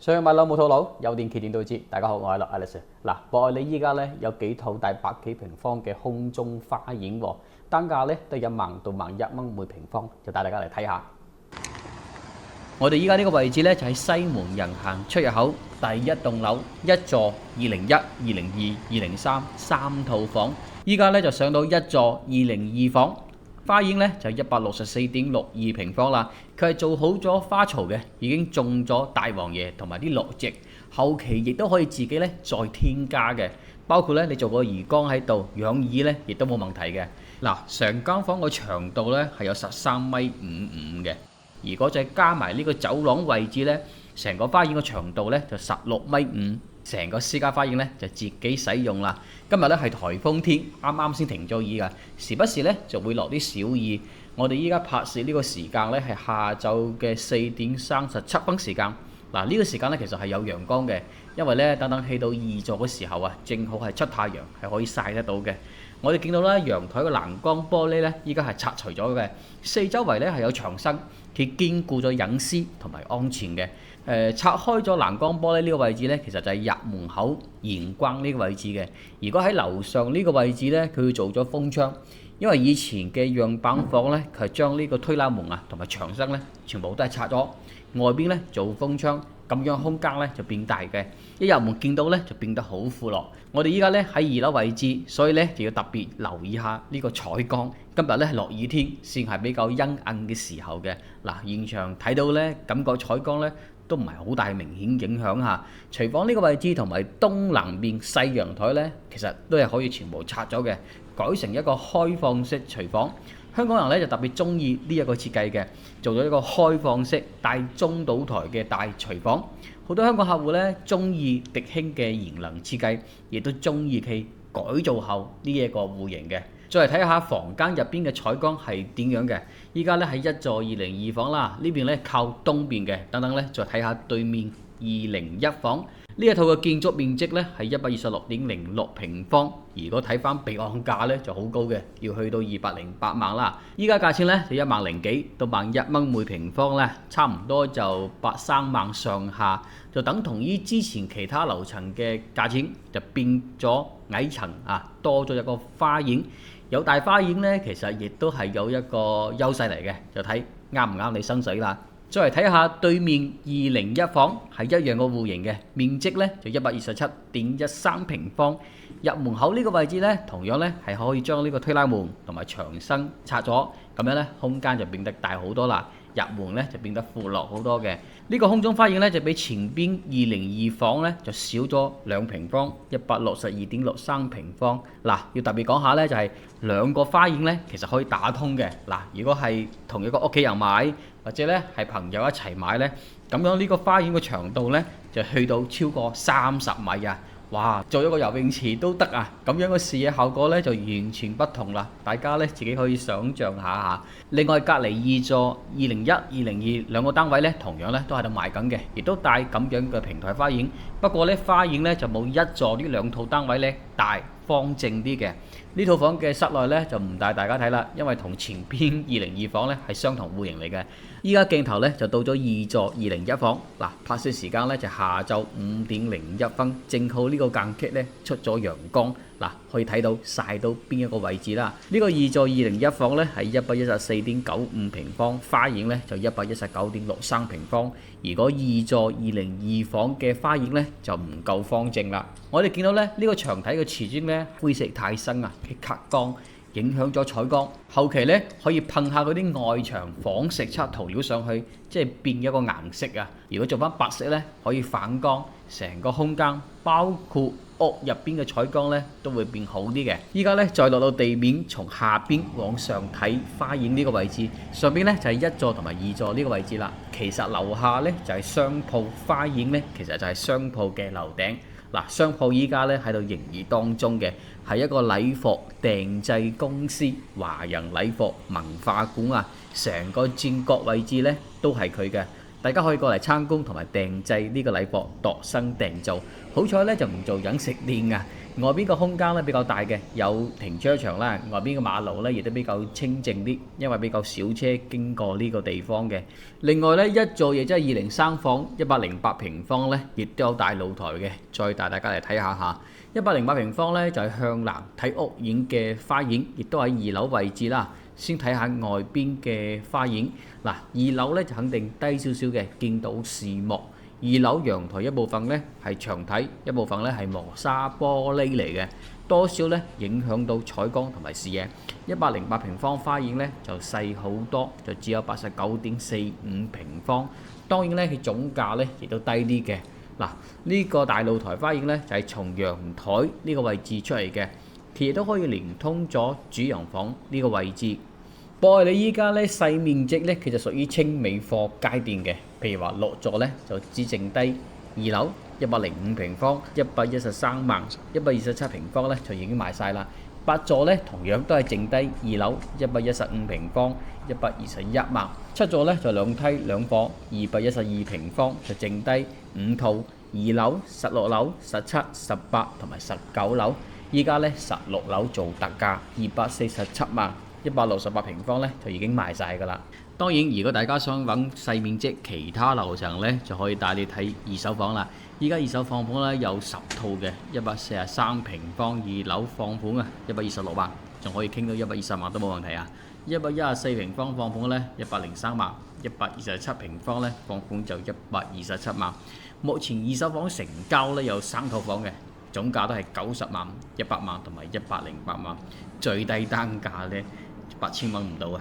上去買樓冇套樓，有電揭電都知。大家好，我係Alex。嗱，博愛你依家咧有幾套大百幾平方嘅空中花園喎，單價咧都1萬到11000蚊每平方，就帶大家嚟睇下。我哋依家呢個位置咧就喺西門人行出入口第一棟樓，一座201、202、203三套房。依家咧就上到一座202房。花園咧就164.62平方啦，佢係做好咗花槽嘅，已經種咗大黃椰同埋啲落植，後期亦都可以自己咧再添加嘅，包括咧你做個魚缸喺度養魚咧，亦都冇問題嘅。嗱，成間房個長度咧係有13.55米嘅，如果再加埋呢個走廊位置咧，成個花園個長度咧就16.5米。成個私家花園咧就自己使用啦。今日咧係颱風天，啱啱先停咗雨㗎，時不時咧就會落啲小雨。我哋依家拍攝呢個時間咧係下晝嘅4:37時間。嗱，呢個時間咧其實係有陽光嘅，因為咧等去到2座嘅時候啊，正好係出太陽，係可以曬得到嘅。我哋見到咧陽台嘅欄杆玻璃咧，依家係拆除咗嘅，四周圍咧係有牆身，佢兼顧咗隱私同埋安全嘅。拆開咗欄杆玻璃呢個位置呢，其實就係入門口玄關呢個位置嘅。如果喺樓上呢個位置呢，佢做咗風窗，因為以前嘅樣板房呢，佢係將呢個推拉門啊同埋牆身呢，全部都係拆咗，外邊呢做風窗，咁樣空間呢就變大嘅。一入門見到呢，就變得好闊落。我哋依家呢喺2樓位置，所以呢就要特別留意下呢個採光。今日呢係落雨天，算係比較陰暗嘅時候嘅。嗱，現場睇到呢，感覺採光呢都唔係好大明顯影響下。廚房呢個位置同埋東南面細陽台呢，其實都係可以全部拆咗嘅，改成一個開放式廚房。香港人呢就特別中意呢一個設計嘅，做咗一個開放式帶中島台嘅大廚房。好多香港客戶呢中意迪興嘅賢能設計，亦都中意佢改造後呢一個戶型嘅。再嚟睇下房間入邊嘅採光係點樣嘅。依家咧係一座202房啦，呢邊咧靠東邊嘅。等等咧，再睇下對面201房。呢一套嘅建築面積咧係126.06平方。如果睇翻備案價咧就好高嘅，要去到208萬啦。依家價錢咧就1萬零幾到11000蚊每平方咧，差唔多就83萬上下，就等同於之前其他樓層嘅價錢，就變咗矮層啊，多咗一個花園。有大花園呢，其實亦都係有一個優勢嚟嘅，就睇啱唔啱你心水啦。再嚟睇下對面201房係一樣個戶型嘅，面積呢就127.13平方。入門口呢個位置呢，同樣呢係可以將呢個推拉門同埋牆身拆咗，咁樣呢空間就變得大好多啦。入門咧就變得闊落好多嘅。呢個空中花園咧就比前邊202房咧就少咗2平方，162.63平方。嗱，要特別講下咧，就係兩個花園咧其實可以打通嘅。嗱，如果係同一個屋企人買，或者咧係朋友一齊買咧，咁樣呢個花園嘅長度咧就去到超過30米啊！哇，做一個游泳池都得啊！咁樣嘅視野效果咧就完全不同啦，大家咧自己可以想像下嚇。另外隔離2座201、202兩個單位咧，同樣咧都喺度賣緊嘅，亦都帶咁樣嘅平台花園。不過咧花園咧就冇一座呢兩套單位咧大方正啲嘅。呢套房嘅室內咧就唔帶大家睇啦，因為同前邊202房咧係相同戶型嚟嘅。依家鏡頭咧就到咗2座201房，嗱，拍攝時間咧就下晝5:01，正好呢個間隙咧出咗陽光，嗱，可以睇到曬到邊一個位置啦。呢個2座201房咧係114.95平方，花園咧就119.63平方。如果2座202房嘅花園咧就唔夠方正啦。我哋見到咧呢個牆體嘅瓷磚咧灰色太深啊，佢卡光，影響咗採光。後期咧可以噴下嗰啲外牆仿石漆塗料上去，即係變一個顏色啊。如果做翻白色咧，可以反光，成個空間包括屋入邊嘅採光咧都會變好啲嘅。依家咧再落到地面，從下邊往上睇花園呢個位置，上邊咧就係1座同埋2座呢個位置啦。其實樓下咧就係商鋪，花園咧其實就係商鋪嘅樓頂。嗱，商鋪依家咧喺度營業當中嘅係一個禮服訂製公司，華人禮服文化館啊，成個轉角位置咧都係佢嘅。大家可以過嚟參觀同埋訂製呢個禮博度身訂造。好彩咧就唔做飲食店啊！外邊個空間咧比較大嘅，有停車場啦，外邊個馬路咧亦都比較清靜啲，因為比較少車經過呢個地方嘅。另外咧一座亦即係203房108平方咧，亦都有大露台嘅，再帶大家嚟睇下下。108平方咧就係向南睇屋苑嘅花園，亦都喺2樓位置啦。先睇下外邊嘅花園，嗱2樓咧就肯定低少少嘅，見到視幕。2樓陽台一部分咧係牆體，一部分咧係磨砂玻璃嚟嘅，多少咧影響到採光同埋視野。108平方花園咧就細好多，就只有89.45平方。當然咧佢總價咧亦都低啲嘅。嗱呢個大露台花園咧就係從陽台呢個位置出嚟嘅，佢亦都可以連通咗主陽房呢個位置。博愛里依家咧細面積咧，其實屬於清尾貨階段嘅。譬如話落座咧，就只剩低2樓105平方113萬，127平方咧就已經賣晒啦。8座咧同樣都係剩低2樓115平方121萬，7座咧就2梯2房212平方，就剩低5套2樓、16樓、17、18同埋19樓。依家咧16樓做特價247萬。168平方咧就已經賣晒㗎啦。當然，如果大家想揾細面積其他樓層咧，就可以帶你睇二手房啦。依家二手放盤咧有10套嘅，143平方2樓放盤啊，126萬，仲可以傾到120萬都冇問題啊。114平方放盤咧103萬，127平方咧放盤就127萬。目前二手房成交咧有3套房嘅，總價都係90萬、100萬同埋108萬，最低單價咧8000蚊唔到啊！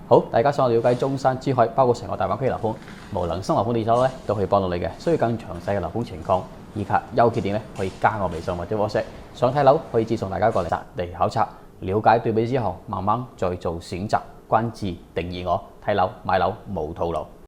好，大家想了解中山珠海包括成個大灣區樓盤，無論新樓盤二手咧都可以幫到你嘅。需要更詳細嘅樓盤情況以及優缺點咧，可以加我微信或者 WhatsApp。想睇樓可以接送大家過嚟實地考察，了解對比之後，慢慢再做選擇。關注訂閱我，睇樓買樓冇套路。